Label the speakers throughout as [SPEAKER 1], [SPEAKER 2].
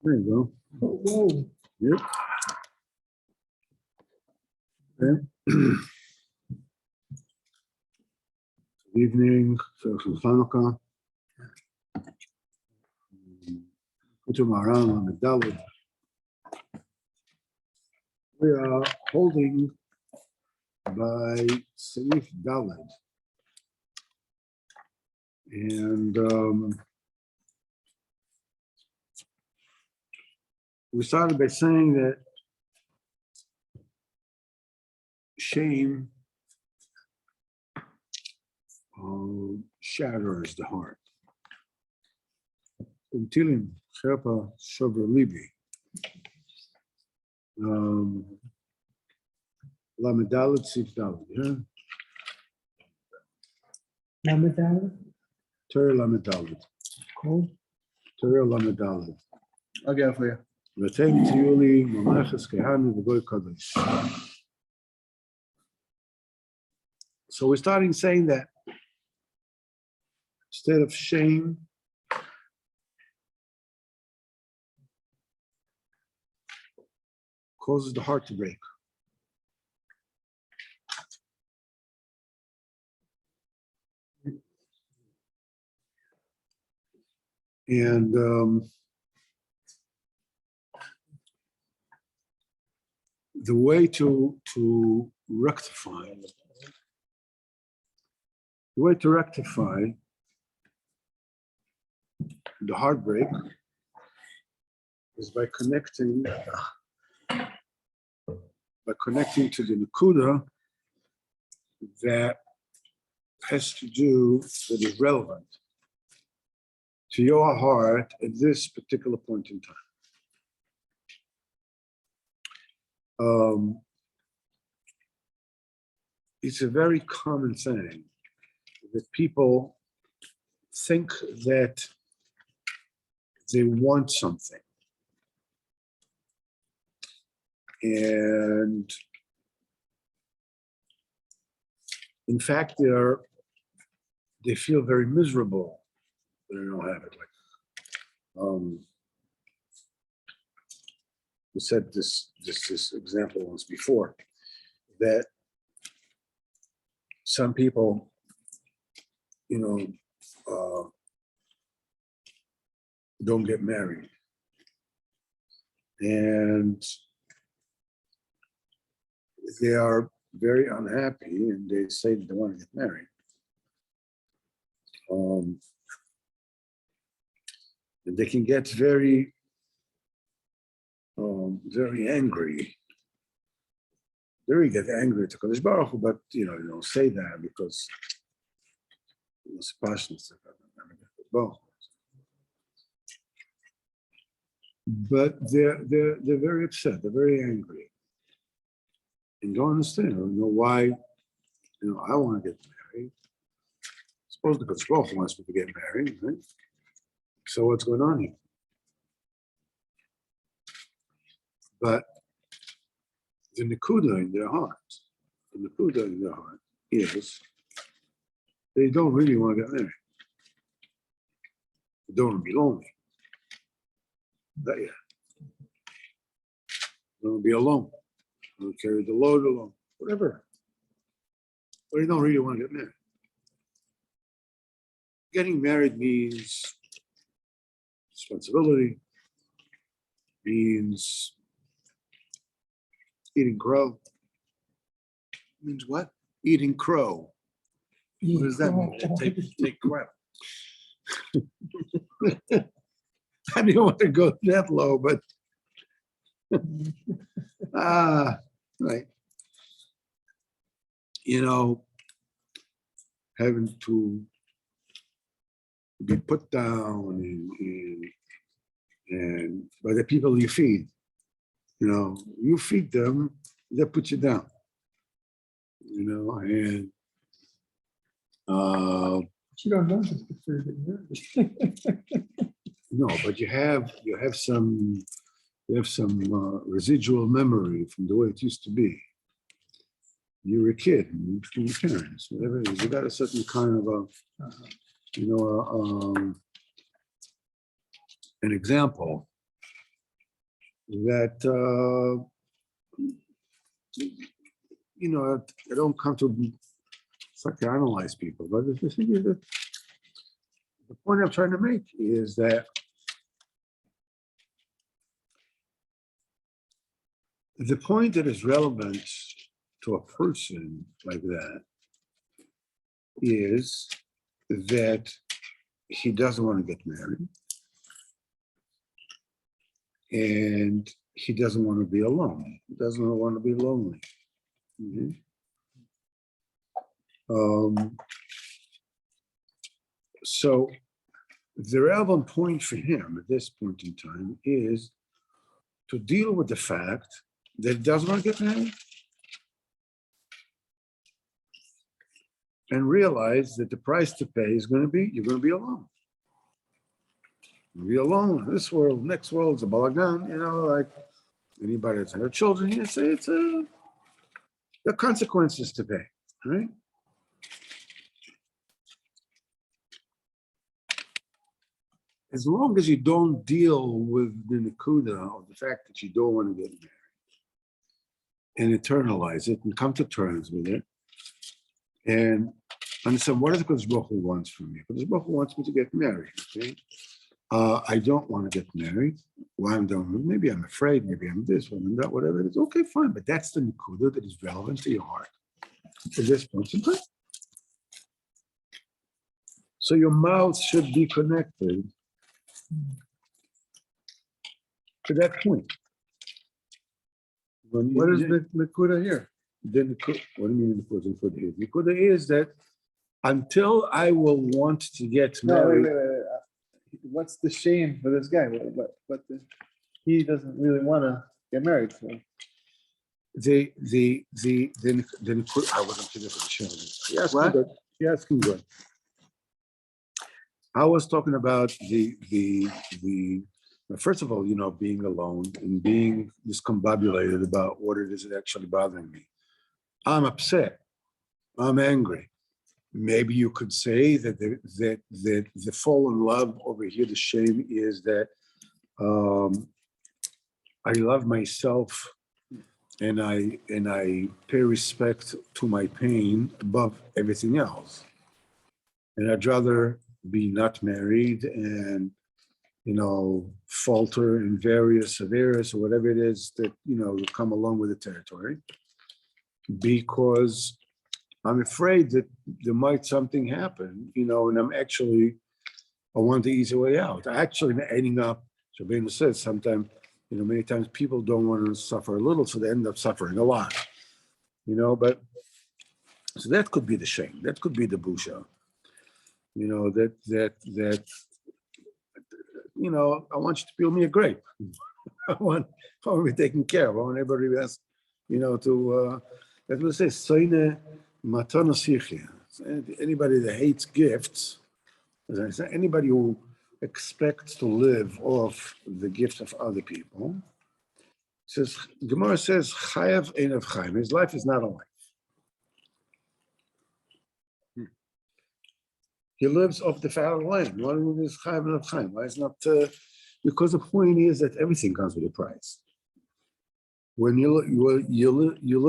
[SPEAKER 1] There you go.
[SPEAKER 2] Whoa.
[SPEAKER 1] Yep. Okay. Good evening, Social Hanukkah. Moharan on we are holding by Saif Daled. And we started by saying that shame shatters the heart. Untilim Sherpa Shover Libi. Lamedalad Sif Daled, yeah?
[SPEAKER 2] Lamadal.
[SPEAKER 1] Terry Lamedalad.
[SPEAKER 2] Cool.
[SPEAKER 1] Terry Lamedalad.
[SPEAKER 3] I'll get it for you.
[SPEAKER 1] Vatem Tiuli Mamachas Kehanu V'goy Kadosh. So we're starting saying that instead of shame, causes the heart to break. And the way to rectify the heartbreak is by connecting to the nakuda that has to do, that is relevant to your heart at this particular point in time. It's a very common thing that people think that they want something. And in fact, they feel very miserable that they don't have it. Like we said this example once before, that some people, don't get married, and they are very unhappy, and they say that they want to get married. And they can get very, very angry. They really get angry to Kadosh Baruch Hu, but you don't say that because it's passionate. But they're very upset. They're very angry, and don't understand. I don't know why. I want to get married. Suppose the Kadosh Baruch Hu wants me to get married, right? So what's going on here? But the nakuda in their heart, is they don't really want to get married. They don't want to be lonely. Not yet. They don't want to be alone. They don't carry the load alone. Whatever. But they don't really want to get married. Getting married means responsibility, means eating crow. Means what? Eating crow. What does that mean? Take crap. I didn't want to go that low, but right. Having to be put down and by the people you feed. You feed them, they put you down. And
[SPEAKER 2] you don't know this before you get married.
[SPEAKER 1] no, but you have some residual memory from the way it used to be. You were a kid and you became your parents, whatever it is. You got a certain kind of an example that, I don't come to psychoanalyze people, but the thing is that the point I'm trying to make is that the point that is relevant to a person like that is that he doesn't want to get married and he doesn't want to be alone. He doesn't want to be lonely. Mhm. So the relevant point for him at this point in time is to deal with the fact that he doesn't want to get married and realize that the price to pay is going to be, you're going to be alone. You'll be alone in this world, next world is a balagan, like anybody that's had children here say there are consequences to pay, right? As long as you don't deal with the nakuda of the fact that you don't want to get married and internalize it and come to terms with it and understand what is Kodesh Baruch Hu wants from me. Kodesh Baruch Hu wants me to get married, okay? I don't want to get married. Why I'm doing? Maybe I'm afraid, maybe I'm this, maybe I'm that, whatever it is. Okay, fine, but that's the nakuda that is relevant to your heart at this point in time. So your mouth should be connected to that point.
[SPEAKER 2] What is the nakuda here?
[SPEAKER 1] Then what do you mean the nakuda here? Nakuda is that until I will want to get married.
[SPEAKER 2] Wait. What's the shame for this guy? He doesn't really want to get married. So.
[SPEAKER 1] The I wasn't kidding for the show. Yes,
[SPEAKER 2] What?
[SPEAKER 1] good. Yes, good. I was talking about the first of all, being alone and being discombobulated about what it is that actually bothering me. I'm upset. I'm angry. Maybe you could say that the fall in love over here, the shame is that I love myself and I pay respect to my pain above everything else. And I'd rather be not married and falter in various areas or whatever it is that will come along with the territory, because I'm afraid that there might something happen, and I want the easy way out. Actually, ending up, Shaman says sometimes, many times people don't want to suffer a little, so they end up suffering a lot, but so that could be the shame. That could be the busha, that I want you to peel me a grape. I want to be taken care of. I want everybody else, that will say, Soine matana sichia. Anybody that hates gifts, as I say, anybody who expects to live off the gifts of other people, says, Gemara says, Chayav ein of Chaim. His life is not a life. He lives off the fat of the land. Why is Chayav ein of Chaim? Why is not? Because the point is that everything comes with a price. When you're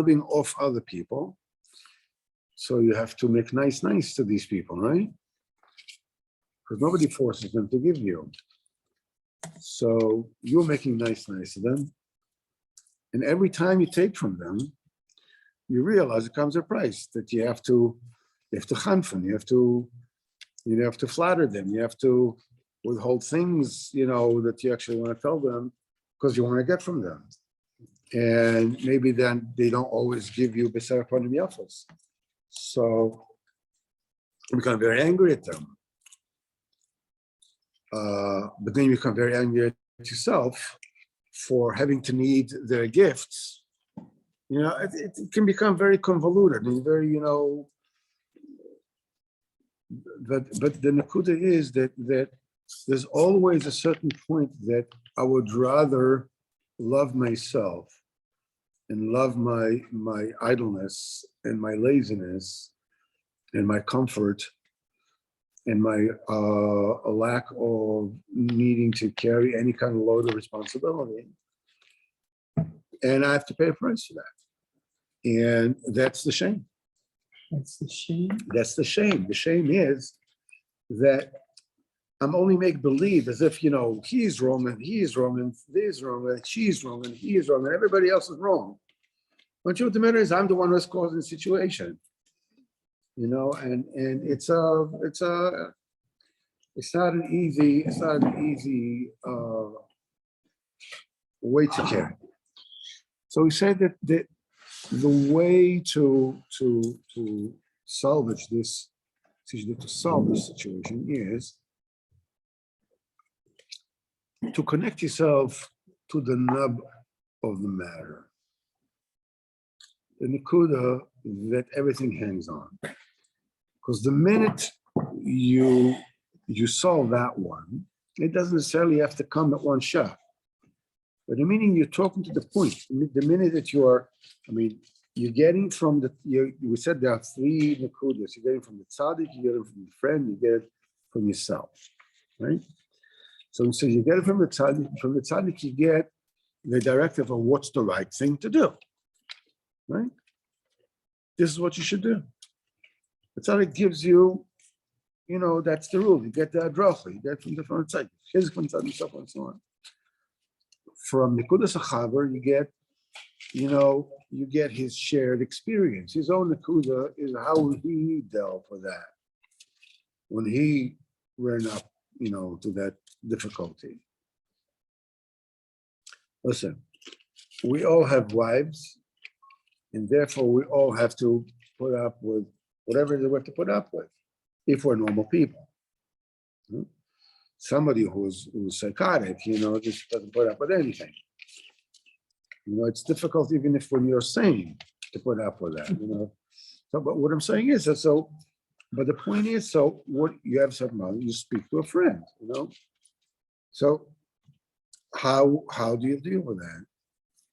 [SPEAKER 1] living off other people, so you have to make nice to these people, right? Because nobody forces them to give you. So you're making nice to them. And every time you take from them, you realize it comes at a price that you have to chanfen, you have to flatter them, you have to withhold things, that you actually want to tell them because you want to get from them. And maybe then they don't always give you besar upon the offers. So you become very angry at them. But then you become very angry at yourself for having to need their gifts. It can become very convoluted and very, but the nakuda is that there's always a certain point that I would rather love myself and love my idleness and my laziness and my comfort and my a lack of needing to carry any kind of load of responsibility and I have to pay a price for that. And that's the shame.
[SPEAKER 2] That's the shame.
[SPEAKER 1] That's the shame. The shame is that I'm only make believe as if, he's wrong and he's wrong and this wrong and she's wrong and he is wrong and everybody else is wrong. But the matter is, I'm the one who's causing the situation. And it's not an easy way to carry. So he said that the way to salvage this, to solve this situation is to connect yourself to the nub of the matter, the nakuda that everything hangs on. Because the minute you solve that one, it doesn't necessarily have to come at one shot. But the meaning you're talking to the point, the minute that you're getting from we said there are three nakudas. You're getting from the tzaddik, you get it from the friend, you get it from yourself, right? So you get it from the tzaddik you get the directive of what's the right thing to do, right? This is what you should do. The tzaddik gives you, that's the rule. You get the adracha, you get from the front side, and so on and so on. From nakudas achaber, you get his shared experience. His own nakuda is how he dealt with that when he ran up, to that difficulty. Listen, we all have wives, and therefore we all have to put up with whatever they have to put up with, if we're normal people. Somebody who's psychotic, just doesn't put up with anything. It's difficult even if when you're sane to put up with that, So, but what I'm saying is that but the point is, what you have something, you speak to a friend, So how do you deal with that?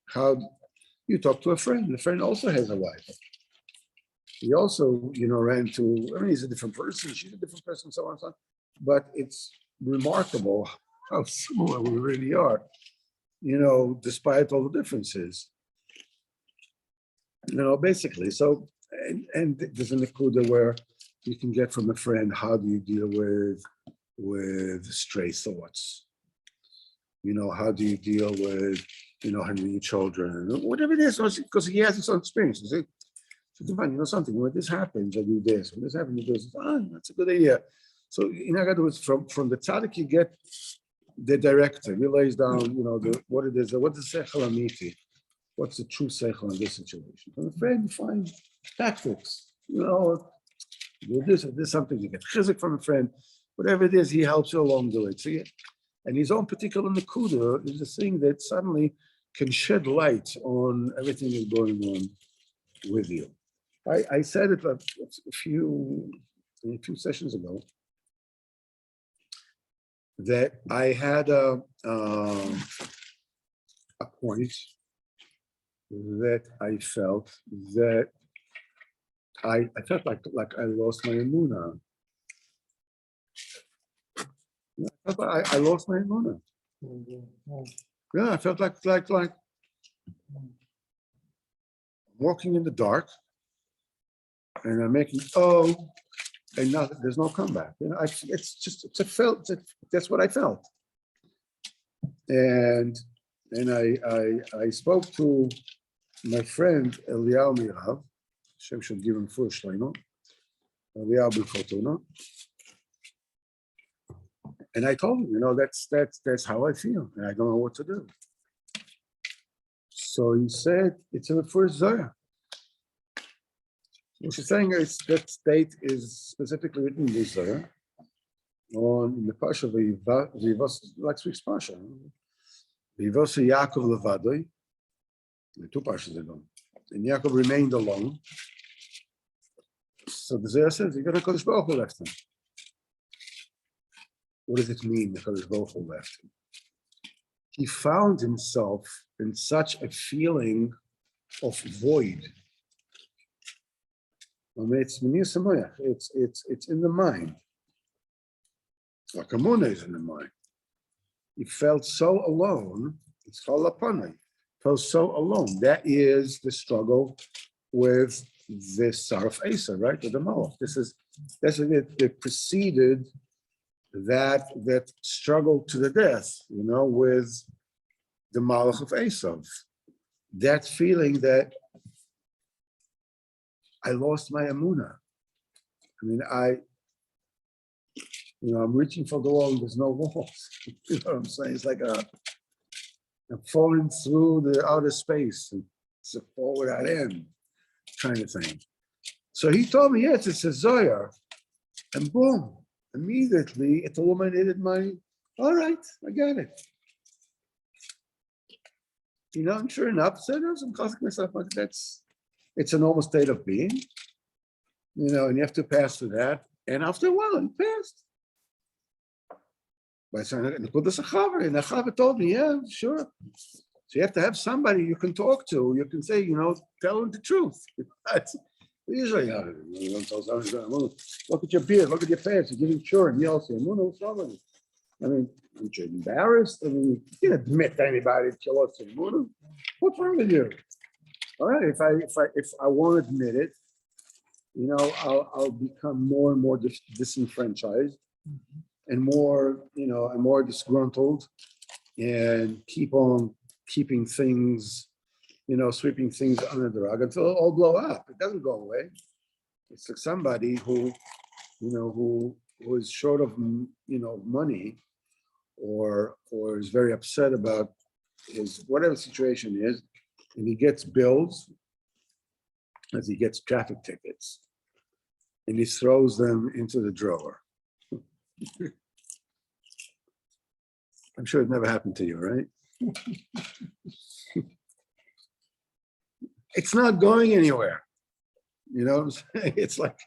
[SPEAKER 1] How you talk to a friend? The friend also has a wife. He also, ran to, he's a different person, she's a different person, so on and so on. But it's remarkable how similar we really are, despite all the differences. Basically. So, and there's a nakuda where you can get from a friend, how do you deal with stray thoughts? How do you deal with, having children, whatever it is, because he has his own experiences. So something, when this happens, I do this. When this happens, you do this. That's a good idea. So in other words, from the tzaddik, you get the director. He lays down, what it is. What's the seichel amiti? What's the true seichel in this situation? From the friend, you find tactics. Do this or this something. You get chizik from a friend. Whatever it is, he helps you along the way. So and his own particular nakuda is the thing that suddenly can shed light on everything that's going on with you. I said it a few sessions ago that I had a point that I felt that I felt like I lost my emunah. I lost my emunah. Yeah, I felt like walking in the dark, and I'm making and now there's no comeback. That's what I felt. And I spoke to my friend Eliyahu Mirav, Hashem should give him full shleima, Eliyahu B'Fortuna, and I told him, that's how I feel, and I don't know what to do. So he said, it's in the first Zohar. What she's saying is that state is specifically written in this Zohar, in the Pasha V'yivos, like week's Pasha, V'yivos Yaakov Levadoi, the two Pashas ago, and Yaakov remained alone. So the Zohar says, you got a Kodesh Baruch Hu left him. What does it mean, the Kodesh Baruch Hu left him? He found himself in such a feeling of void. It's in the mind. Like Amunah is in the mind. He felt so alone, it's called Lapanai. felt so alone. That is the struggle with this Saraf Asa, right? With the Malach. That's it preceded that struggle to the death, with the Malach of Esav. That feeling that I lost my Amunah. I mean, I'm reaching for the wall and there's no walls. You know what I'm saying? It's like I'm falling through the outer space and it's a fall without end kind of thing. So he told me, yes, it's a Zohar. And boom, immediately it illuminated all right, I got it. And sure enough, so I'm causing myself, it's a normal state of being, and you have to pass through that. And after a while, it passed. By saying, and the Chaver told me, yeah, sure. So you have to have somebody you can talk to. You can say, tell them the truth. Usually, you don't tell somebody, look at your beard, look at your pants, you're giving sure, and you all say, what's wrong with it? I mean, aren't you embarrassed? I mean, you can't admit to anybody that you lost your mood. What's wrong with you? All right, if I won't admit it, I'll become more and more disenfranchised and more, and more disgruntled, and keep on keeping things, sweeping things under the rug until it all blow up. It doesn't go away. It's like somebody who is short of, money, or is very upset about his whatever situation is, and he gets bills, as he gets traffic tickets, and he throws them into the drawer. I'm sure it never happened to you, right? It's not going anywhere. You know what I'm saying? It's like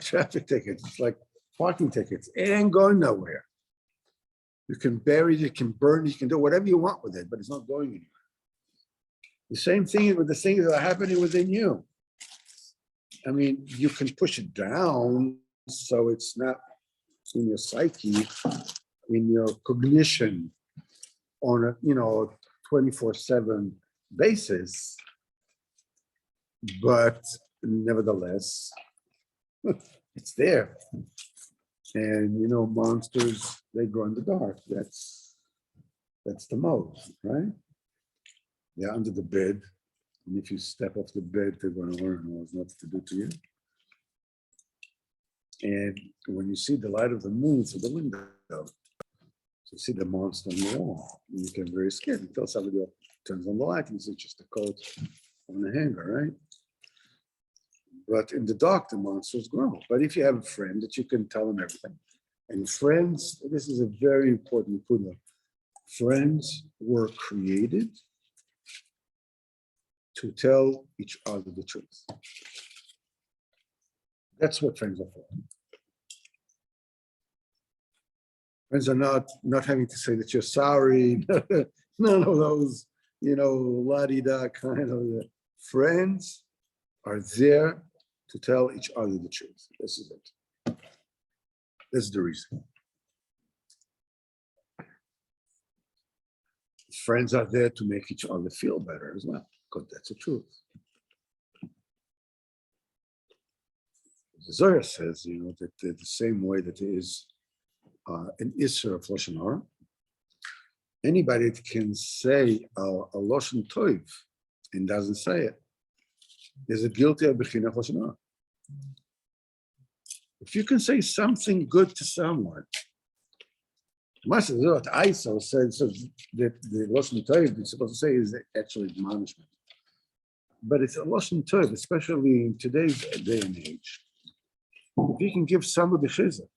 [SPEAKER 1] traffic tickets. It's like parking tickets. It ain't going nowhere. You can bury it, you can burn it, you can do whatever you want with it, but it's not going anywhere. The same thing with the things that are happening within you. I mean, you can push it down so it's not in your psyche, in your cognition on a 24/7 basis, but nevertheless, it's there. And monsters, they grow in the dark. That's the mode, right? They're under the bed, and if you step off the bed, they're going to learn what's not to do to you. And when you see the light of the moon through the window, you see the monster on the wall, and you get very scared until somebody else turns on the light and it's just a coat on the hanger, right? But in the dark, the monsters grow. But if you have a friend that you can tell them everything, and friends, this is a very important nakuda. Friends were created to tell each other the truth. That's what friends are for. Friends are not having to say that you're sorry. None of those, la-di-da kind of. Friends are there to tell each other the truth. This is it. This is the reason. Friends are there to make each other feel better as well, because that's the truth. The Zohar says, that the same way that there is an Isser of Lashon Hara, anybody that can say a Lashon Tov and doesn't say it is a guilty of Bechina of Lashon Hara. If you can say something good to someone, Master Zohar Isa says that the Lashon Tov you're supposed to say is actually admonishment. But it's a Lashon Tov, especially in today's day and age. If you can give somebody chizuk,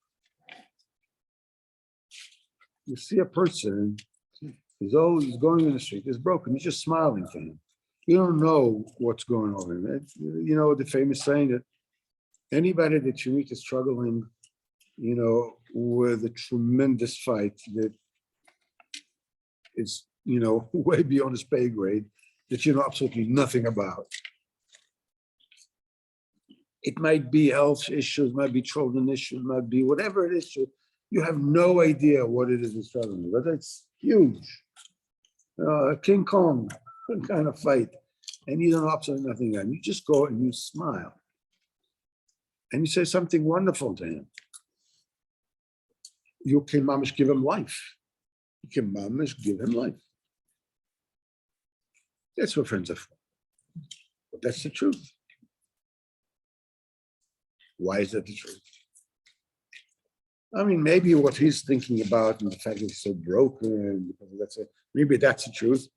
[SPEAKER 1] you see a person, he's always going in the street, he's broken, you're just smiling to him. You don't know what's going on in it. The famous saying that anybody that you meet is struggling, with a tremendous fight that is, way beyond his pay grade, that you know absolutely nothing about. It might be health issues, might be children issues, might be whatever it is. You have no idea what it is he's struggling with. Whether it's huge, King Kong, kind of fight, and you don't absolutely nothing on. You just go and you smile, and you say something wonderful to him. You can mamish give him life. You can mamish give him life. That's what friends are for. But that's the truth. Why is that the truth? I mean, maybe what he's thinking about and the fact that he's so broken, because that's it. Maybe that's the truth.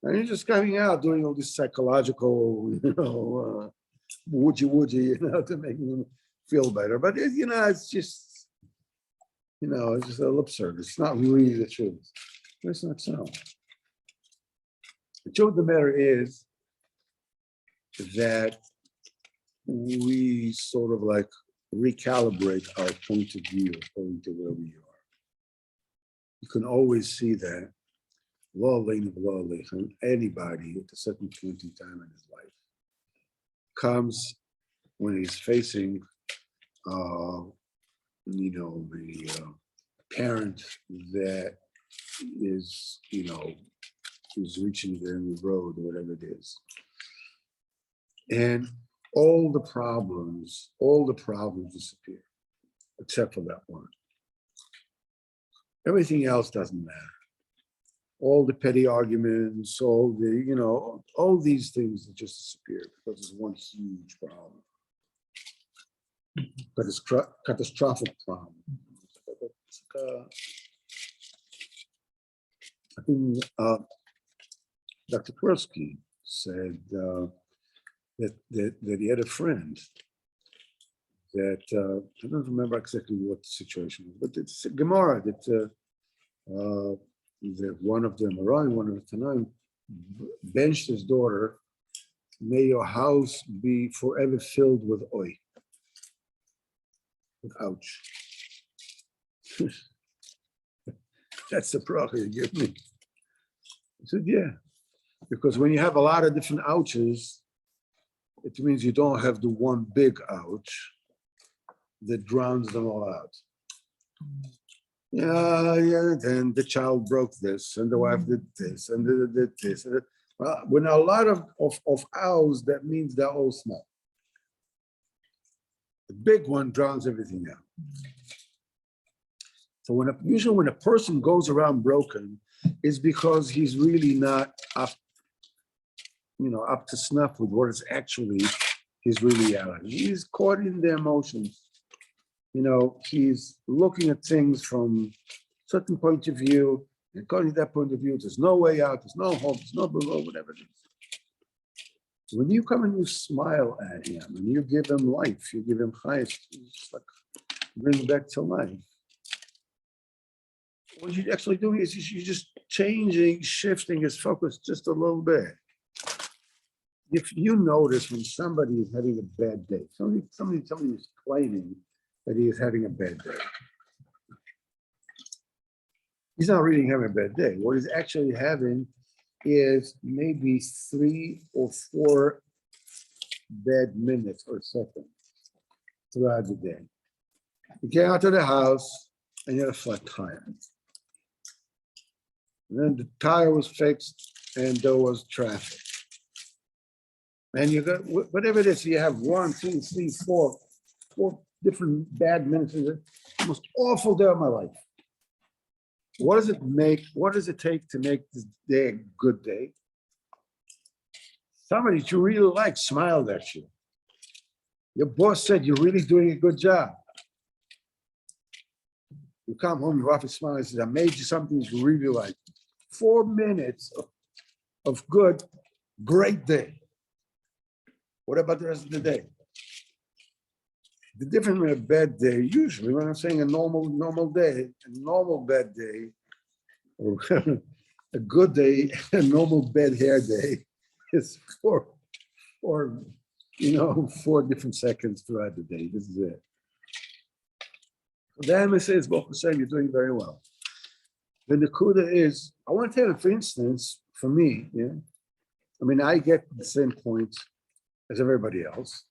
[SPEAKER 1] And he's just coming out doing all this psychological, woody, to make him feel better. But it's just, it's just a lip service. It's not really the truth. It's not so. The truth of the matter is that we sort of like recalibrate our point of view according to where we are. You can always see that anybody at a certain point in time in his life comes when he's facing a parent that is who's reaching the end of the road or whatever it is, and all the problems disappear, except for that one. Everything else doesn't matter. All the petty arguments, all these things that just disappear because it's one huge problem. But it's catastrophic problem. I think Dr. Tversky said that he had a friend that I don't remember exactly what the situation was, but it's a Gemara that one of the Moharan, one of the Tanaim, benched his daughter, may your house be forever filled with oil. Ouch. That's the bracha you give me. I said, yeah, because when you have a lot of different ouches, it means you don't have the one big ouch that drowns them all out. Yeah, then the child broke this, and the wife did this, and did this. Well, when a lot of oughs, that means they're all small. The big one drowns everything out. So usually when a person goes around broken, is because he's really not up to snuff with what is actually his reality. He's caught in the emotions. He's looking at things from a certain point of view. And according to that point of view, there's no way out, there's no hope, there's no below, whatever it is. When you come and you smile at him and you give him life, you give him chayes, just like bring him back to life. What you're actually doing is you're just shifting his focus just a little bit. If you notice when somebody is having a bad day, somebody is claiming that he is having a bad day. He's not really having a bad day. What he's actually having is maybe 3 or 4 bad minutes or seconds throughout the day. You get out of the house and you had a flat tire. And then the tire was fixed and there was traffic. And you got, whatever it is, you have 1, 2, 3, 4 different bad minutes. The most awful day of my life. What does it take to make this day a good day? Somebody you really like smiled at you. Your boss said you're really doing a good job. You come home, your wife smiles and says, I made you something you really like. 4 minutes of good, great day. What about the rest of the day? The difference with a bad day, usually when I'm saying a normal day, a normal bad day, or a good day, a normal bad hair day, is 4 different seconds throughout the day. This is it. The Hammer says, Baruch Hashem, you're doing very well. The nakuda is, I want to tell you, for instance, for me, I get the same points as everybody else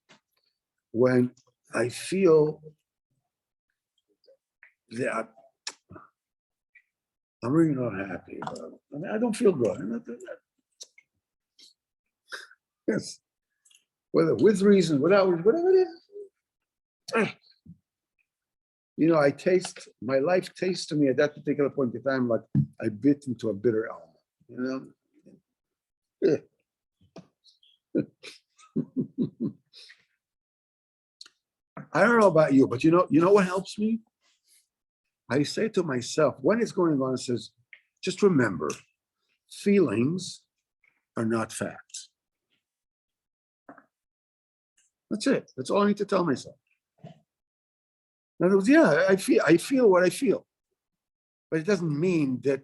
[SPEAKER 1] when I feel that I'm really not happy about it. I don't feel good. Yes. Whether with reason, without, whatever it is. I taste, my life tastes to me at that particular point in time like I bit into a bitter almond, Yeah. I don't know about you, but you know what helps me? I say to myself, when it's going on, it says, just remember, feelings are not facts. That's it. That's all I need to tell myself. In other words, yeah, I feel what I feel. But it doesn't mean that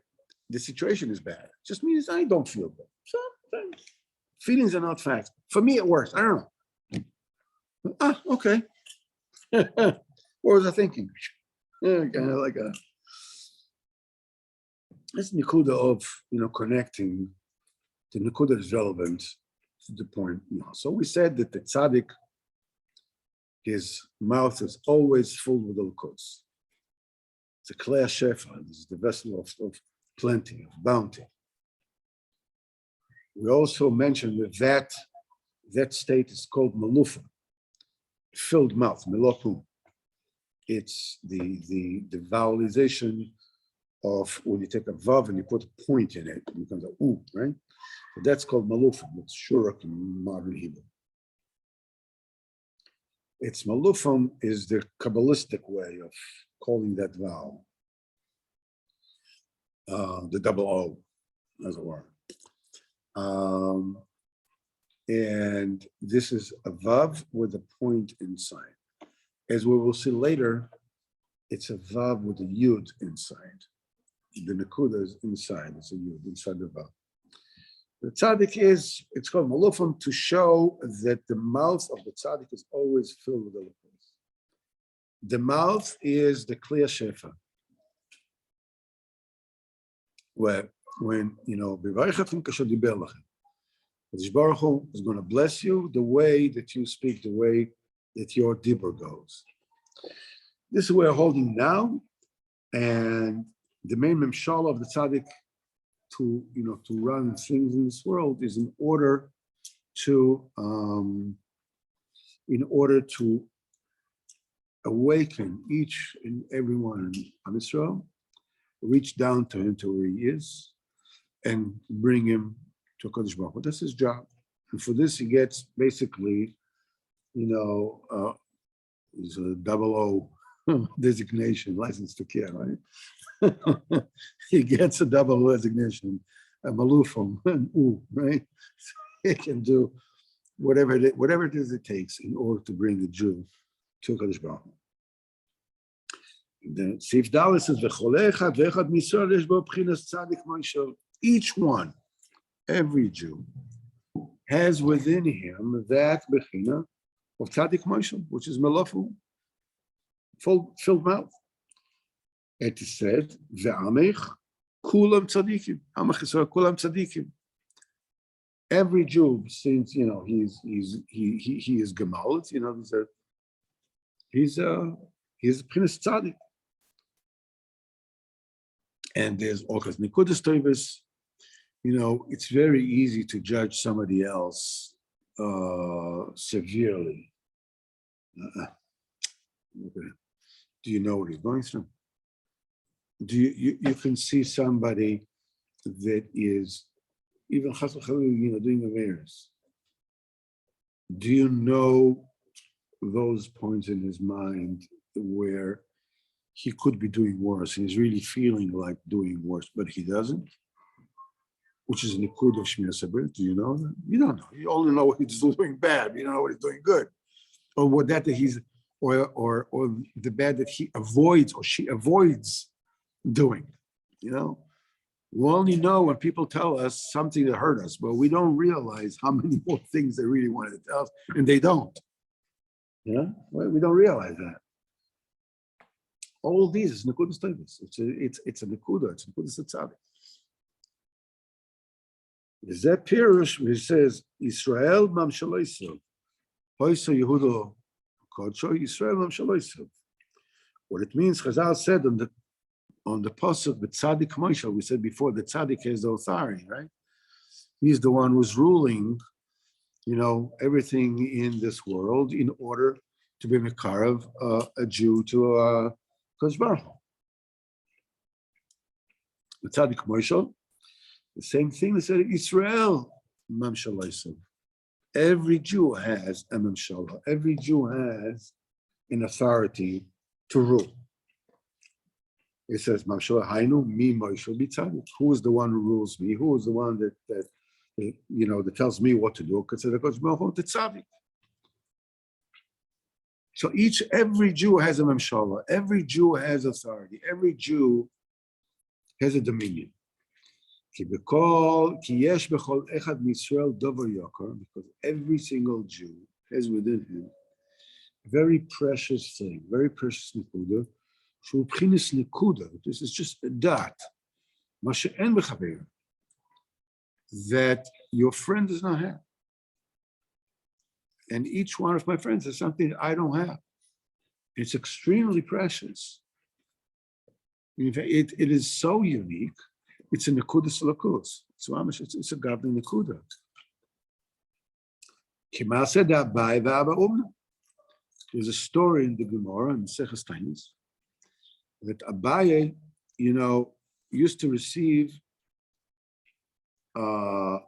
[SPEAKER 1] the situation is bad. It just means I don't feel good. So feelings are not facts. For me, it works. I don't know. Okay. What was I thinking? Yeah, kind of like this nakuda of connecting. The nakuda is relevant to the point. So we said that the tzaddik, his mouth is always full with likuds. It's a klei shefa. This is the vessel of plenty, of bounty. We also mentioned that state is called malufa, filled mouth, melokum. It's the vowelization of when you take a vav and you put a point in it, it becomes a u, right? So that's called malufim. It's shurak in modern Hebrew. It's malufim is the Kabbalistic way of calling that vowel, the double O, as it were. And this is a vav with a point inside. As we will see later, it's a vav with a yud inside. The nakuda is inside, it's a yud inside the vav. The tzaddik it's called malufim to show that the mouth of the tzaddik is always filled with the liquid. The mouth is the klei shefa. When B'vaychachem kasher diber lachem, the Baruch Hu is going to bless you the way that you speak, the way that your dibur goes. This is what we're holding now, and the main memshala of the tzaddik to run things in this world is in order to awaken each and every one of Israel, reach down to him to where he is, and bring him to Kodesh Baruch Hu. That's his job, and for this he gets basically, is a double O designation, license to care, right? He gets a double designation, a malufim, an u, right? He can do whatever it is it takes in order to bring the Jew to Kadosh Baruch Hu. Then Sif Dalet says, "V'cholecha v'echad misor yesh bo b'chinas tzadik moishel." Each one, every Jew, has within him that b'china of tzadik moishel, which is melofu, filled mouth. It is said, "Ve'amech kulam tzadikim." Amech Yisrael kulam tzadikim. Every Jew, since he is gemal, he's a prince tzaddik, and there's all kinds of nikudas toivus. It's very easy to judge somebody else severely. Okay. Do you know what he's going through? Do you can see somebody that is even doing affairs. Do you know those points in his mind where he could be doing worse? He's really feeling like doing worse, but he doesn't. Which is nakuda of Shmir Sabir. Do you know that? You don't know. You only know what he's doing bad. You don't know what he's doing good, or what that he's, or the bad that he avoids or she avoids doing. We only know when people tell us something that hurt us, but we don't realize how many more things they really wanted to tell us, and they don't. We don't realize that. All these is nakuda status. It's a nakuda. It's a nakuda tzaddik. That pirush, which says Israel mam shaloisav, hoyso Yehudo kodsho Israel mam shaloisav. What it means, Chazal said on the pasuk, the tzaddik moishel. We said before, the tzaddik has the authority, right? He's the one who's ruling, everything in this world in order to be Mekarav, a Jew to Kodesh Baruch Hu. The Tzaddik Moshe, the same thing they said in Israel, Mamshalaysim. Every Jew has a Mamshalah. Every Jew has an authority to rule. It says, Mamshalah Hainu, mi Moshe b'Tzaddik. Who is the one who rules me? Who is the one that tells me what to do? Consider Kodesh Baruch Hu, the Tzaddik. So every Jew has a Mamshalah. Every Jew has authority. Every Jew has a dominion. Because every single Jew has within him a very precious thing, very precious nakuda. This is just a dot that your friend does not have. And each one of my friends has something that I don't have. It's extremely precious. In fact, it is so unique. It's a nakuda salakus. It's a godly nakuda. There's a story in the Gemara in Seches Tainis that Abaye, used to receive a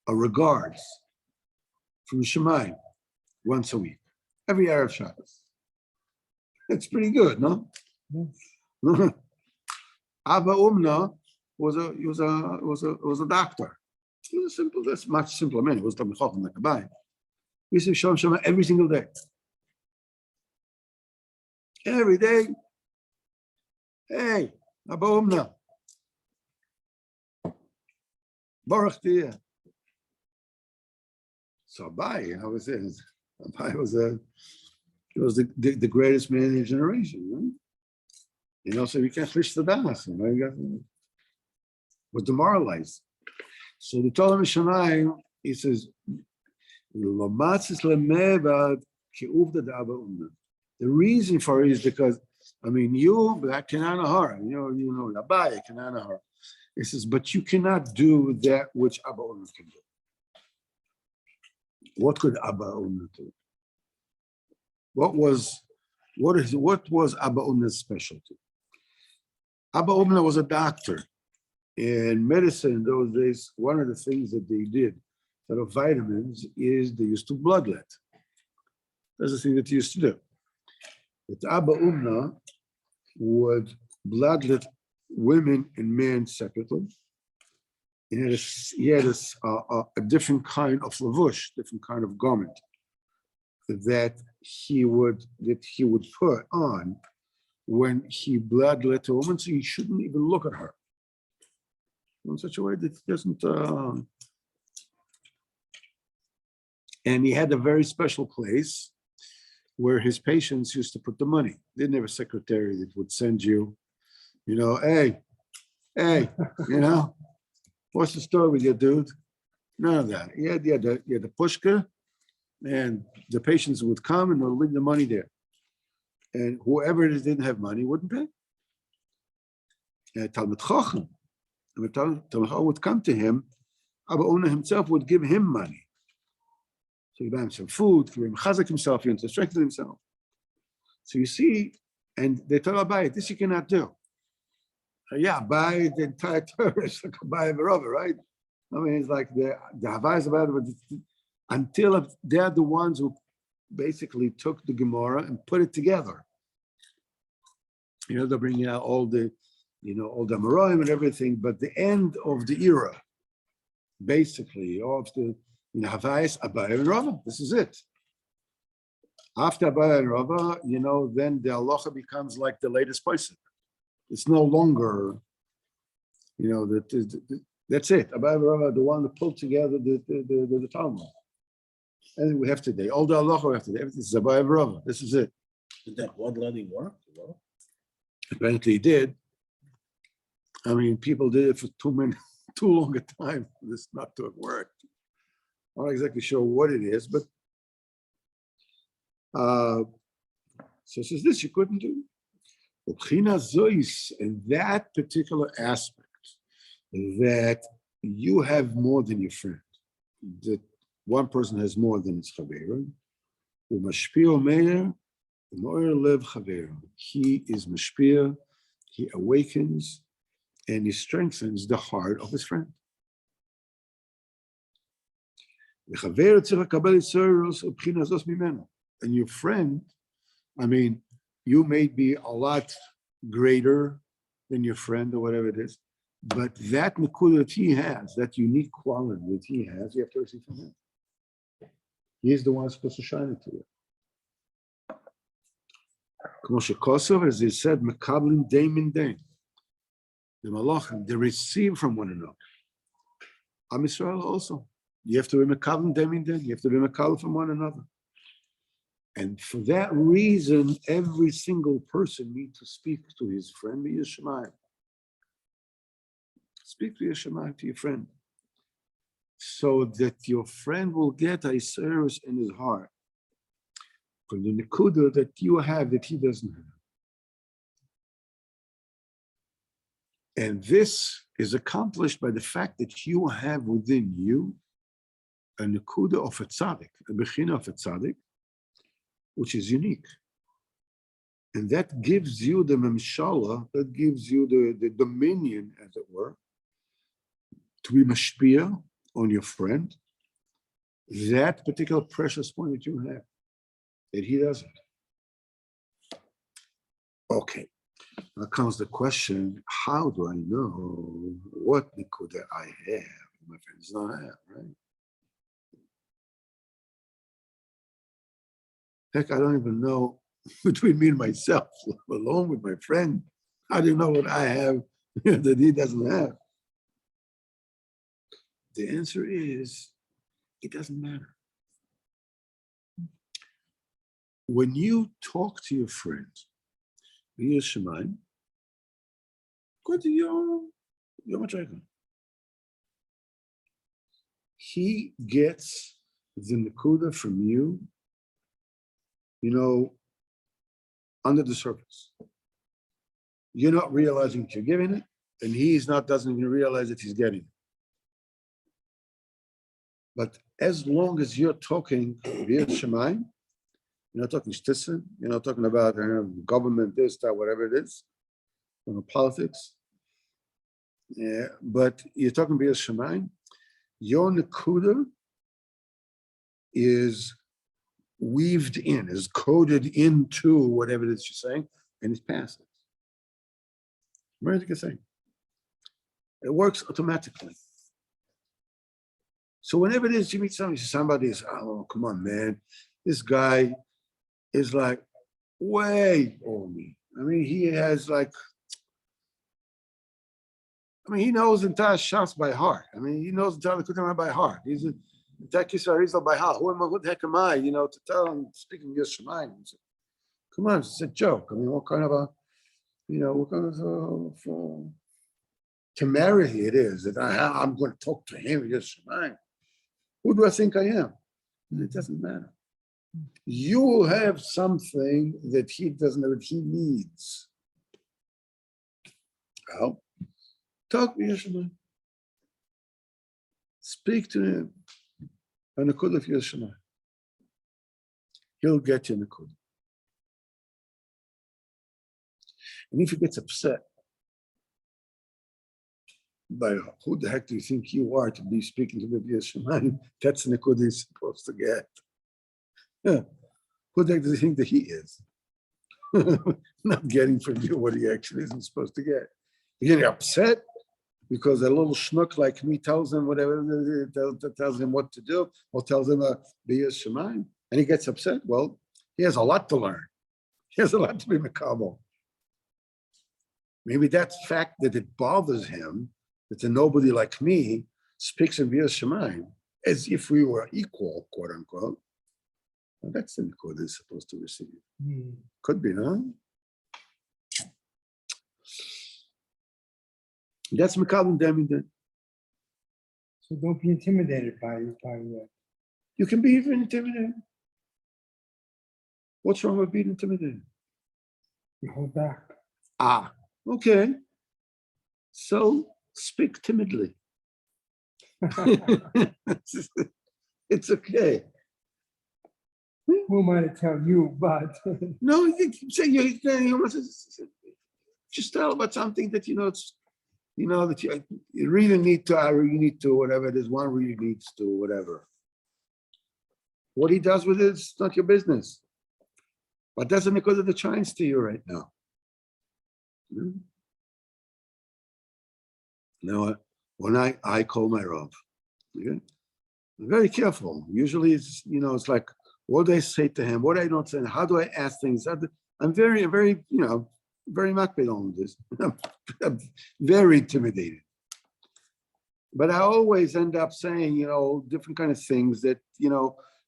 [SPEAKER 1] regards from Shaman once a week, every Erev Shabbos. That's pretty good, no? Abba Umna was a doctor. He was simple. That's much simpler man. He was Talmid Chacham like Abaye. He used to show Shaman every single day. Every day. Hey, Abba Umna. Baruch Tiyah. So Abaye, Abaye was the greatest man in his generation, right? So you can't fish the das, was demoralized. So the Torah Mishnah, he says, the reason for it is because, you, that Kananahar, Abaye, Kananahar. He says, but you cannot do that which Abba Omer can do. What could Abba Omer do? What was Abba Omer's specialty? Abba Omer was a doctor. In medicine in those days, one of the things that they did out of vitamins is they used to bloodlet. That's the thing that they used to do. But Abba Omer would bloodlet women and men separately. He had a different kind of lavush, different kind of garment that he would put on when he bloodlet a woman, so he shouldn't even look at her in such a way that he doesn't. And he had a very special place where his patients used to put the money. They didn't have a secretary that would send you, hey, what's the story with you, dude? None of that. You had the pushka, and the patients would come and they'll leave the money there. And whoever it is didn't have money wouldn't pay. And Talmid Chacham would come to him. Abba Omer himself would give him money. So he buy him some food, give him chazak himself, to strengthen himself. So you see, and they tell Abaye, this you cannot do. Abaye, the entire Torah is like Abaye Barova, right? It's like the Havayas about it, until they're the ones who basically took the Gemara and put it together. They're bringing out all the Amoraim and everything, but the end of the era, basically, of the Havayas, Abaye and Rava. This is it. After Abaye and Rava, then the halacha becomes like the latest person. It's no longer, that's it. Abaye and Rava, the one that pulled together the Talmud. And we have today. All the halacha we have today. Everything is Abaye and Rava. This is it.
[SPEAKER 3] Did that bloodletting work?
[SPEAKER 1] Apparently it did. People did it for too long a time for this not to have worked. I'm not exactly sure what it is, but so it says this you couldn't do. And that particular aspect that you have more than your friend, that one person has more than his chaver. Umashpia meir, moir lev chaver. He is mashpia, he awakens, and he strengthens the heart of his friend. And your friend, I mean, you may be a lot greater than your friend or whatever it is, but that nakuda that he has, that unique quality that he has, you have to receive from him. He is the one supposed to shine it to you. As he said, mekablim daim. The malachim, they receive from one another. Am Yisrael also. You have to be mekablim daim. You have to be mekablim from one another. And for that reason, every single person needs to speak to his friend, be Shaman. Speak to your Shaman, to your friend, so that your friend will get a service in his heart from the nakuda that you have that he doesn't have. And this is accomplished by the fact that you have within you a nakuda of a tzaddik, a bechina of a tzaddik, which is unique. And that gives you the memshala, that gives you the dominion, as it were, to be mashpia on your friend, that particular precious point that you have, that he doesn't. Okay, now comes the question, how do I know what nakuda I have, my friend does not have, right? Heck, I don't even know between me and myself, alone with my friend. How do you know what I have that he doesn't have? The answer is, it doesn't matter. When you talk to your friend, be a Shaman, go to your machaika. He gets the nakuda from you, under the surface. You're not realizing that you're giving it, and doesn't even realize that he's getting it. But as long as you're talking via Shaman, you're not talking shtissen, you're not talking about government, this, that, whatever it is, politics. Yeah, but you're talking via Shaman, your nakuda is weaved in, is coded into whatever it is you're saying, and it passes. Very good thing. It works automatically. So whenever it is you meet somebody is, oh, come on, man, this guy is like way over me. I mean, he knows entire shots by heart. I mean, he knows entire Likutey by heart. He's a Tekis by heart. Who the heck am I, to tell him, speaking your Shaman? Come on, it's a joke. I mean, what kind of temerity it is that I'm going to talk to him, your Shaman. Who do I think I am? And it doesn't matter. You have something that he doesn't know, that he needs. Well, talk to Yeshua. Speak to him. And nakuda of Yeshua. He'll get you nakuda. And if he gets upset by who the heck do you think you are to be speaking to the Yeshua, that's the nakuda he's supposed to get. Yeah. Who the heck does he think that he is? Not getting from you what he actually isn't supposed to get. You're getting upset because a little schnook like me tells him whatever, tells him what to do, or tells him be a shaman, and he gets upset. Well, he has a lot to learn. He has a lot to be makabel. Maybe that fact that it bothers him that a nobody like me speaks in via shaman as if we were equal, quote unquote. Well, that's the nakuda is supposed to receive. Could be, huh? That's mekabel demid.
[SPEAKER 4] So don't be intimidated by
[SPEAKER 1] You can be even intimidated. What's wrong with being intimidated?
[SPEAKER 4] you hold back.
[SPEAKER 1] Ah, okay. So speak timidly. It's okay.
[SPEAKER 4] Who am I to tell you, but
[SPEAKER 1] No, you keep saying you must just tell about something that it's that you really need to, I really need to, whatever it is, one really needs to, whatever. What he does with it is not your business. But doesn't because of the chance to you right now. Now, when I call my Rav, okay, I'm very careful. Usually it's, it's like, what do I say to him? What do I not say? How do I ask things? I'm very, very, very makbid on this. I'm very intimidated. But I always end up saying, different kind of things that,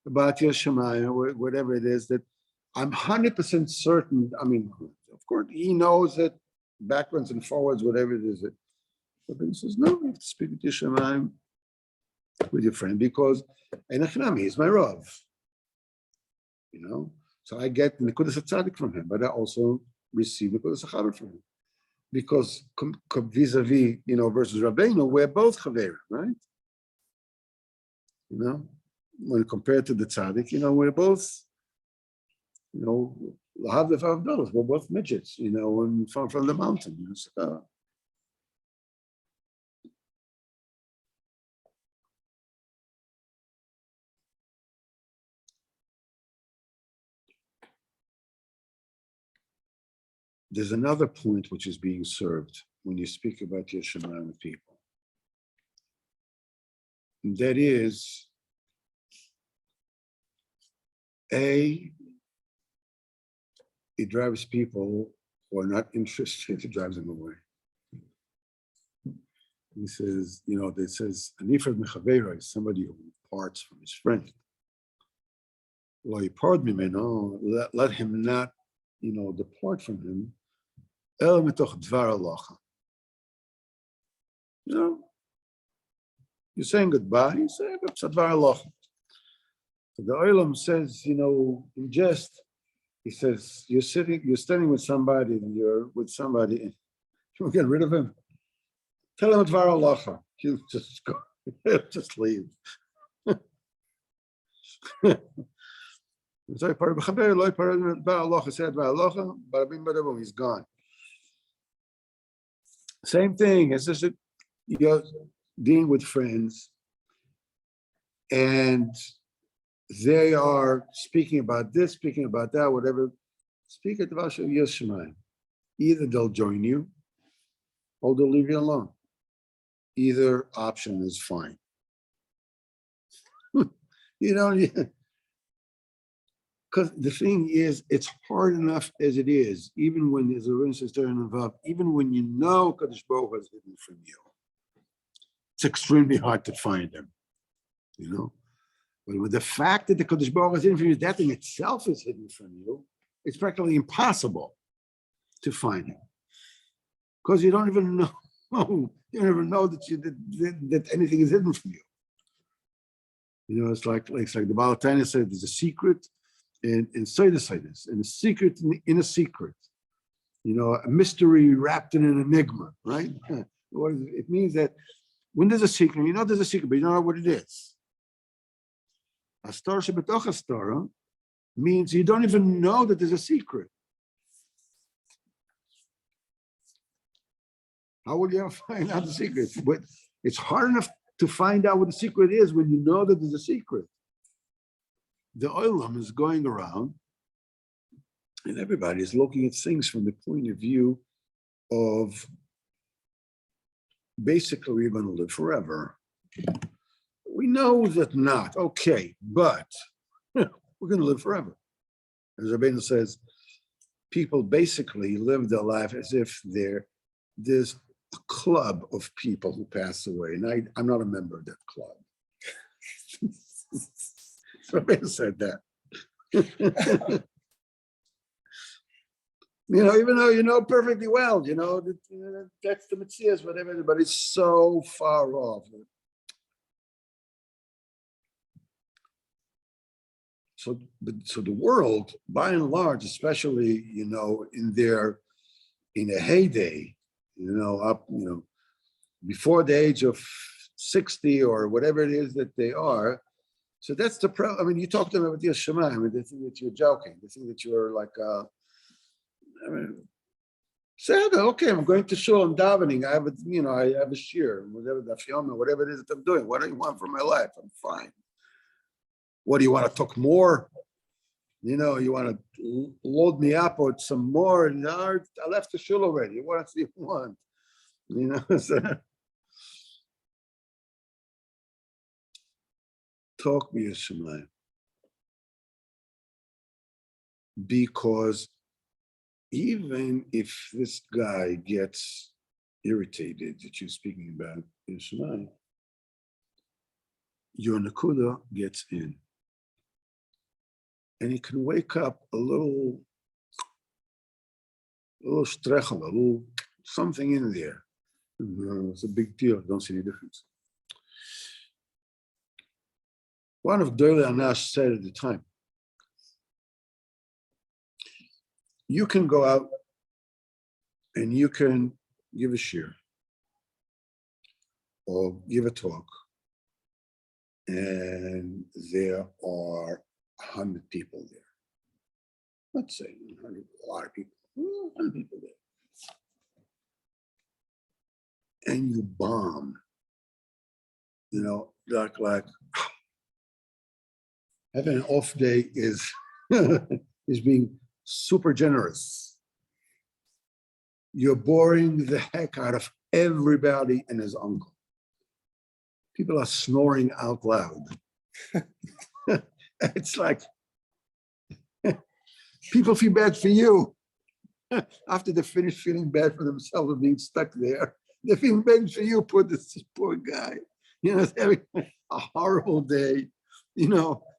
[SPEAKER 1] about your Shaman or whatever it is that I'm 100% certain. I mean, of course, he knows that backwards and forwards, whatever it is. But he says, no, you have to speak with your Shaman, with your friend, because Enochnami is my Rav. So I get nakuda tzaddik from him, but I also receive nakuda chaver from him. Because vis-a-vis, versus Rabbeinu, we're both chaverim, right? When compared to the tzaddik, we're both, we're both midgets, and from the mountain. There's another point which is being served when you speak about your Shaman with people. And that is, it drives people who are not interested, it drives them away. He says, it says, Anifred Mechavera is somebody who parts from his friend. Well, you part me, let him not, depart from him. El mitoch dvar halacha. You're saying goodbye, you say dvar halacha. So the Olam says, in jest, he says, you're standing with somebody, and you're with somebody, and you get rid of him. Tell him dvar halacha. You just go, just leave. He's gone. Same thing. It's just you're dealing with friends, and they are speaking about this, speaking about that, whatever. Speak at the Vasha Yeshman. Either they'll join you, or they'll leave you alone. Either option is fine. Because the thing is, it's hard enough as it is, even when there's a sister involved, even when Kadosh Baruch Hu is hidden from you. It's extremely hard to find him, But with the fact that the Kadosh Baruch Hu is hidden from you, that in itself is hidden from you, it's practically impossible to find him. Because you don't even know, that anything is hidden from you. It's like the Baal Tanya said, there's a secret in Seides, and a secret in a secret. A mystery wrapped in an enigma, right? It means that when there's a secret, there's a secret, but you don't know what it is. Astar shebetoch astar means you don't even know that there's a secret. How will you ever find out the secret? But it's hard enough to find out what the secret is when you know that there's a secret. The Olam is going around, and everybody is looking at things from the point of view of basically we're going to live forever. We know that not, okay, but we're going to live forever. As Rabbeinu says, people basically live their life as if there's a club of people who pass away, and I'm not a member of that club. Rabbeinu said that. Even though you know perfectly well, that's the Metzias, whatever, but it's so far off. So the world, by and large, especially, in a heyday, before the age of 60 or whatever it is that they are, So that's the problem. I mean, you talk to them about your Shaman. I mean, they think that you're joking. They think that you're like, I mean, say, okay, I'm going to shul, I'm davening. I have a, I have a shear, whatever the film, whatever it is that I'm doing. What do you want from my life? I'm fine. What do you want to talk more? You want to load me up with some more. No, I left the shul already. What else do you want? So, talk me, Shaman. Because even if this guy gets irritated that you're speaking about Shaman, your nakuda gets in. And he can wake up a little strechel, a little something in there. It's a big deal. I don't see any difference. One of Doyle Anash said at the time, you can go out and you can give a shir or give a talk, and there are 100 people there. Let's say 100, a lot of people, 100 people there. And you bomb, like having an off day is is being super generous. You're boring the heck out of everybody and his uncle. People are snoring out loud. It's like people feel bad for you. After they finish feeling bad for themselves and being stuck there, they feel bad for you, this poor guy. He's having a horrible day.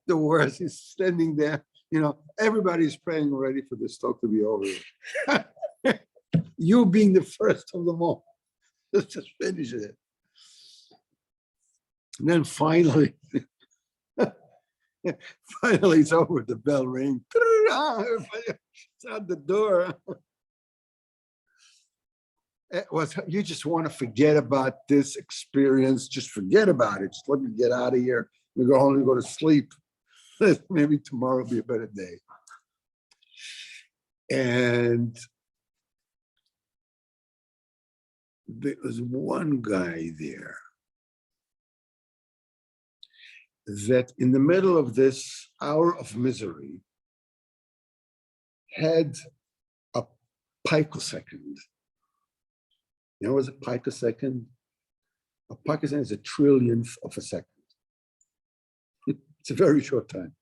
[SPEAKER 1] The worst. He's standing there. Everybody's praying already for this talk to be over. You being the first of them all. Let's just finish it. And then finally, it's over. The bell rings. It's out the door. You just want to forget about this experience. Just forget about it. Just let me get out of here and go home and go to sleep. Maybe tomorrow will be a better day. And there was one guy there that in the middle of this hour of misery had a picosecond. You know what is a picosecond? A picosecond is a trillionth of a second. It's a very short time.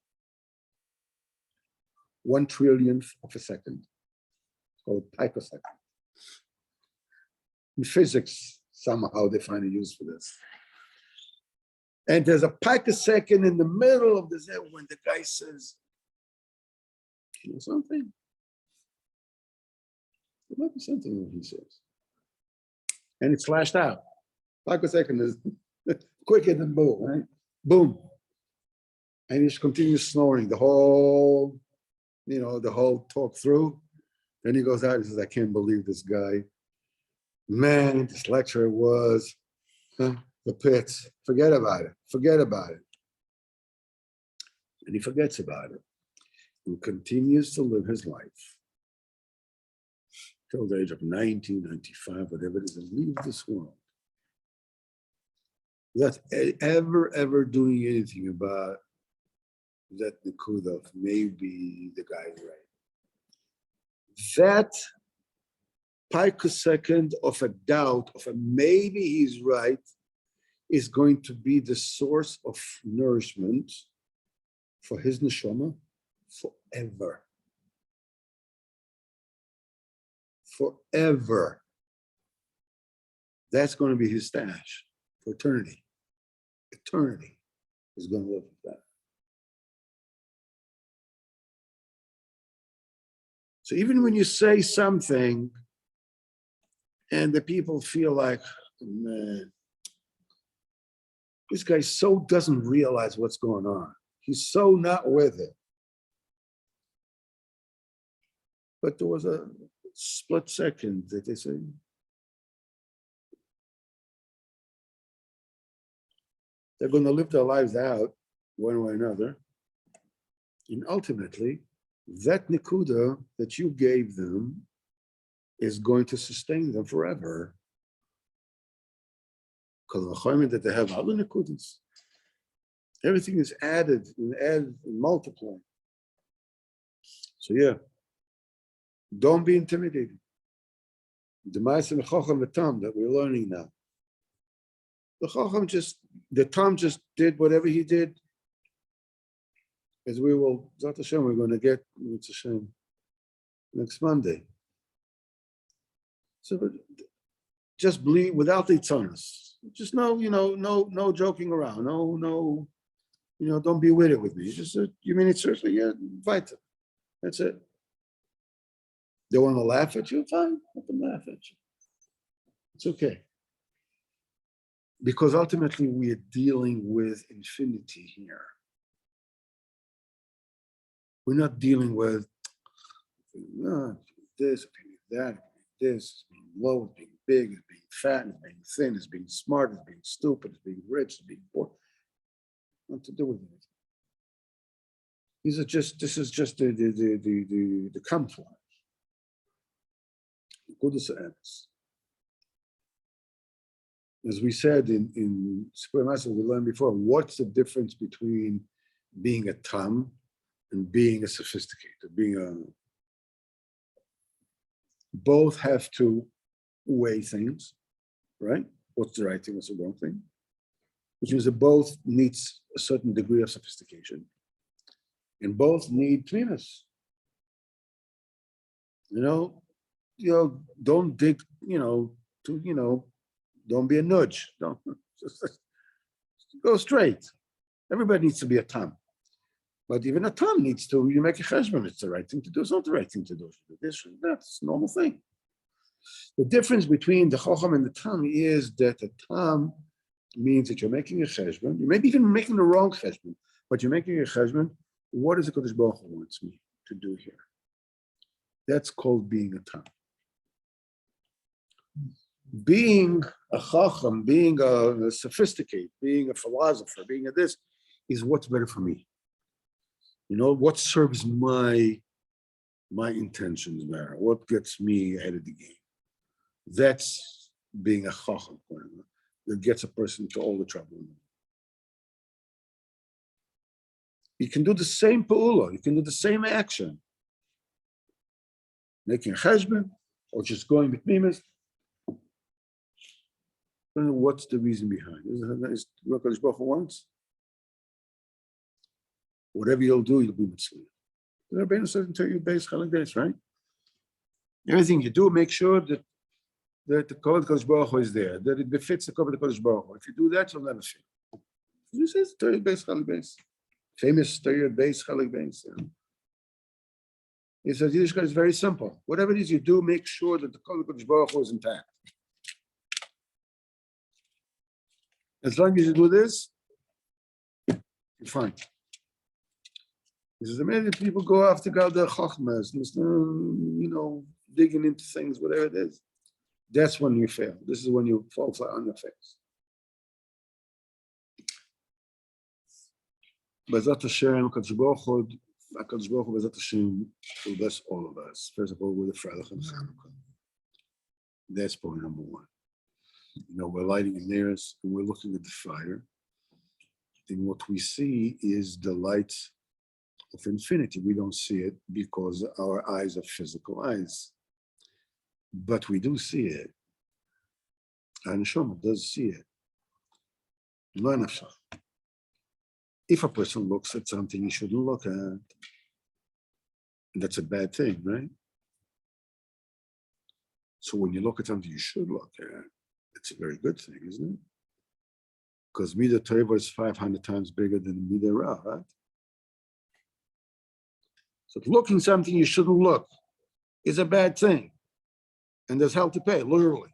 [SPEAKER 1] 1 trillionth of a second. It's called a picosecond. In physics, somehow they find a use for this. And there's a picosecond in the middle of this when the guy says, you know something? There might be something in what he says. And it's flashed out. Picosecond is quicker than boom, right? Boom. And he just continues snoring the whole talk through. Then he goes out and says, I can't believe this guy. Man, this lecture was the pits. Forget about it. Forget about it. And he forgets about it and continues to live his life till the age of 90, 95, whatever it is, and leave this world. Without ever doing anything about that nakuda of maybe the guy's right. That picosecond of a doubt, of a maybe he's right, is going to be the source of nourishment for his neshama forever. Forever. That's going to be his stash for eternity. Eternity is going to live with that. So even when you say something and the people feel like, man, this guy so doesn't realize what's going on. He's so not with it. But there was a split second that they say, they're going to live their lives out one way or another. And ultimately, that nakuda that you gave them is going to sustain them forever. Because the chayim that they have other nakudas, everything is added and multiplied. So yeah, don't be intimidated. The ma'aseh chacham v'tam that we're learning now. The chacham the Tam just did whatever he did. As we will, Zat Hashem, we're going to get Mitzvah Hashem next Monday. So just believe without the tzonos. Just no joking around. No, don't be with it with me. Just you mean it seriously? Yeah, invite them. That's it. They want to laugh at you? Fine, let them laugh at you. It's okay. Because ultimately we are dealing with infinity here. We're not dealing with this, that, this, being low, being big, being fat, being thin, as being smart, as being stupid, as being rich, as being poor. Nothing to do with it. This is just the camouflage. As we said in Supremacy, we learned before, what's the difference between being a tam and being a sophisticated, both have to weigh things, right? What's the right thing, what's the wrong thing? Which means that both needs a certain degree of sophistication and both need tmimus. Don't dig, don't be a nudge. Don't just go straight. Everybody needs to be a tam. But even a tam needs to, you make a cheshbon, it's the right thing to do, it's not the right thing to do. This, that's a normal thing. The difference between the chacham and the tam is that the tam means that you're making a cheshbon, you may be even making the wrong cheshbon, but you're making a cheshbon. What is the Kodesh Baruch Hu wants me to do here? That's called being a tam. Being a chacham, being a sophisticated, being a philosopher, being a this, is what's better for me. What serves my intentions better, what gets me ahead of the game. That's being a chacham, that gets a person into all the trouble. You can do the same pa'ula, you can do the same action. Making a cheshbon, or just going with mimas. I don't know what's the reason behind it. Is what Kodesh Baruch Hu wants? Whatever you'll do, you'll be mitzvah. Rabbeinu said until you base chalik days, right? Everything you do, make sure that the kavod Kodesh Baruch Hu is there, that it befits the kavod Kodesh Baruch Hu. If you do that, you'll never fail. This is Torah base chalik base, famous Torah base chalik base. He says Yiddishkeit is very simple. Whatever it is you do, make sure that the kavod Kodesh Baruch Hu is intact. As long as you do this, you're fine. This is amazing. People go after God, their chachmas, digging into things, whatever it is. That's when you fail. This is when you fall flat on your face. B'ezrat Hashem, HaKadosh Baruch Hu, B'ezrat Hashem, will bless all of us. First of all, with the Freilich and Chanukah. That's point number one. We're lighting the nearest and we're looking at the fire. And what we see is the light of infinity. We don't see it because our eyes are physical eyes. But we do see it. And Shaman does see it. If a person looks at something he shouldn't look at, that's a bad thing, right? So when you look at something you should look at, it's a very good thing, isn't it? Because Midah Tova is 500 times bigger than Midah Ra, right? So looking something you shouldn't look is a bad thing. And there's hell to pay, literally.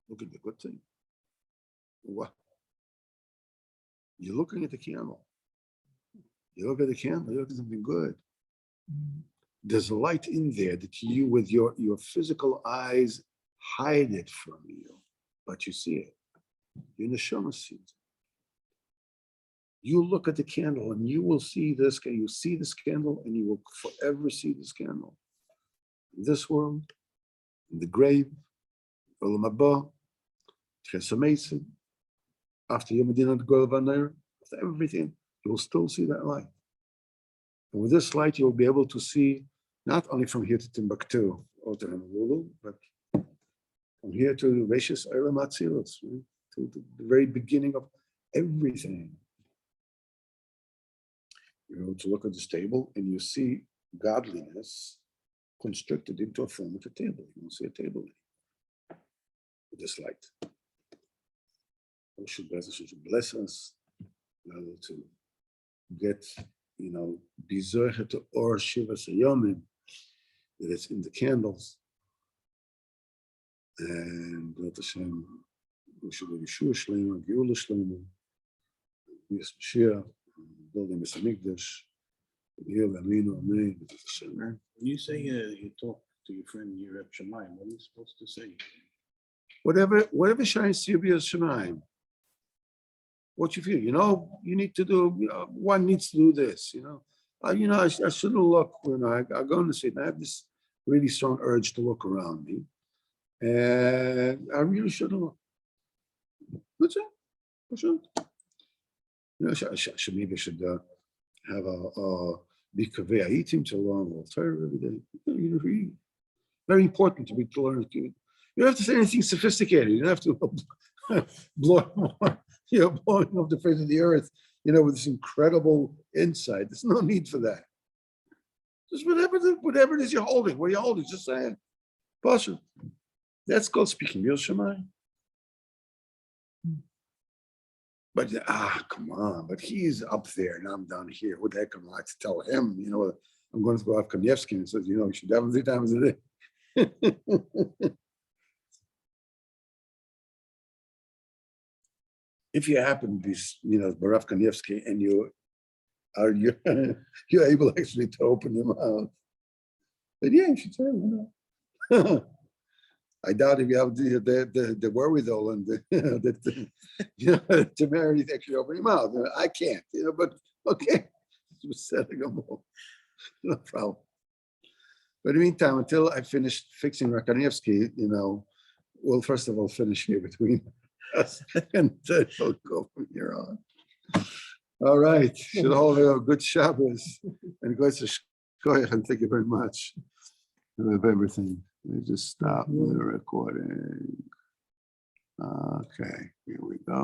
[SPEAKER 1] Look at the good thing. What? You're looking at the candle. You look at the candle, you look at something good. There's a light in there that you, with your physical eyes, hide it from you, but you see it. Your neshama sees it. You look at the candle and you will see this, you see this candle and you will forever see this candle. In this world, in the grave, Olam Haba, Chesed Mason, after Yom Adin Adgol V'Ner, after everything, you will still see that light. And with this light, you will be able to see not only from here to Timbuktu or to Honolulu, but from here to Rishis Eilam Atzilus, right? To the very beginning of everything. You know, to look at this table and you see godliness constructed into a form of a table. You don't see a table with this light. God should bless us to get, Bizarre to Or Shiva Sayomim, that it's in the candles. And let Hashem, we should be Yeshua Shlema, Geula Shlema, Yes Mashiach, building Mr. Mikdash,
[SPEAKER 3] When you say you talk to your friend, you're at Shaman, what are you supposed to say?
[SPEAKER 1] whatever shines to you, be a Shemayim. What you feel, you need to do, one needs to do this, I shouldn't look when I go in the street. I have this really strong urge to look around me. And I really shouldn't look. That's it. I shouldn't. Maybe I should have a bikaveh aitim to learn Torah every day. Very important to learn. You don't have to say anything sophisticated. You don't have to blow, blowing up the face of the earth, with this incredible insight. There's no need for that. Just whatever it is you're holding, what are you holding? Just say it. Pasha. That's called speaking Yil Shammai. But come on, but he's up there and I'm down here. What the heck am I to tell him? I'm going to go off Kanievsky and says, you should have him 3 times a day. If you happen to be, Barav Kanievsky and you're able actually to open your mouth, then yeah, you should say, I doubt if you have the wherewithal and to marry to actually open your mouth. I can't, but okay, no problem. But in the meantime, until I finish fixing Rakanievsky, we'll first of all finish here between us, and then we'll go from here on. All right, should all have a good Shabbos and go to Shkoyach, and thank you very much of everything. Let me just stop the recording. Okay, here we go.